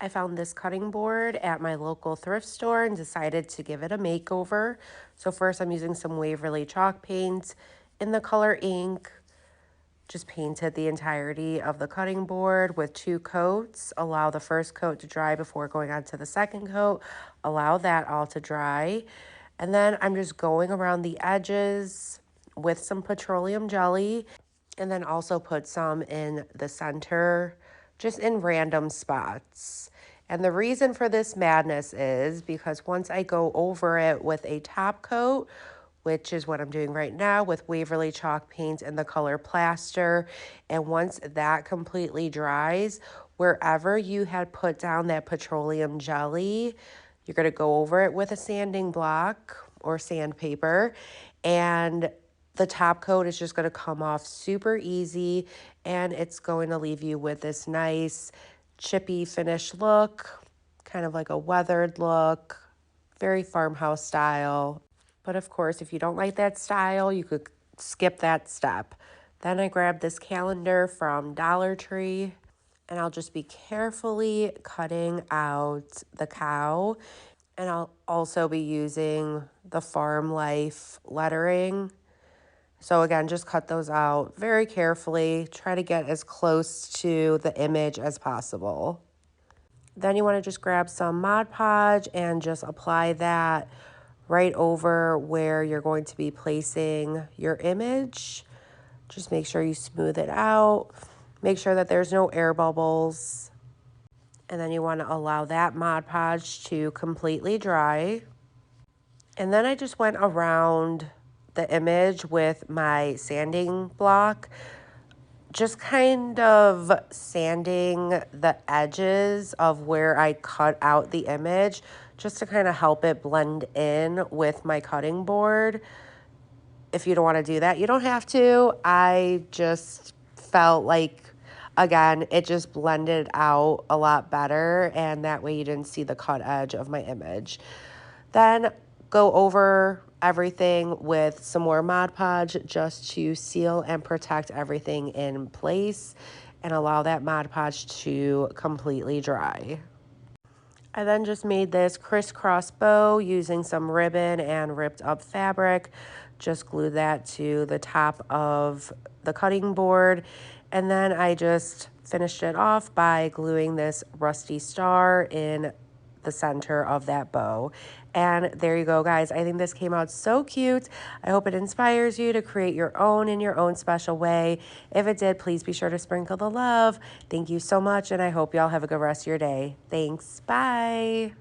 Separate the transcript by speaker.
Speaker 1: I found this cutting board at my local thrift store and decided to give it a makeover. So first I'm using some Waverly chalk paint in the color ink. Just painted the entirety of the cutting board with 2 coats. Allow the first coat to dry before going on to the second coat. Allow that all to dry. And then I'm just going around the edges with some petroleum jelly, and then also put some in the center, just in random spots. And the reason for this madness is because once I go over it with a top coat, which is what I'm doing right now with Waverly chalk paint and the color plaster, and once that completely dries, wherever you had put down that petroleum jelly, you're going to go over it with a sanding block or sandpaper, and the top coat is just going to come off super easy, and it's going to leave you with this nice chippy finish look, kind of like a weathered look, very farmhouse style. But of course, if you don't like that style, you could skip that step. Then I grabbed this calendar from Dollar Tree, and I'll just be carefully cutting out the cow. And I'll also be using the Farm Life lettering. So again, just cut those out very carefully. Try to get as close to the image as possible. Then you want to just grab some Mod Podge and just apply that right over where you're going to be placing your image. Just make sure you smooth it out. Make sure that there's no air bubbles. And then you want to allow that Mod Podge to completely dry. And then I just went around the image with my sanding block, just kind of sanding the edges of where I cut out the image, just to kind of help it blend in with my cutting board. If you don't want to do that, you don't have to. I just felt like, again, it just blended out a lot better, and that way you didn't see the cut edge of my image. Then go over everything with some more Mod Podge just to seal and protect everything in place, and allow that Mod Podge to completely dry. I then just made this crisscross bow using some ribbon and ripped up fabric. Just glued that to the top of the cutting board. And then I just finished it off by gluing this rusty star in the center of that bow. And there you go, guys. I think this came out so cute. I hope it inspires you to create your own in your own special way. If it did, please be sure to sprinkle the love. Thank you so much, and I hope y'all have a good rest of your day. Thanks. Bye.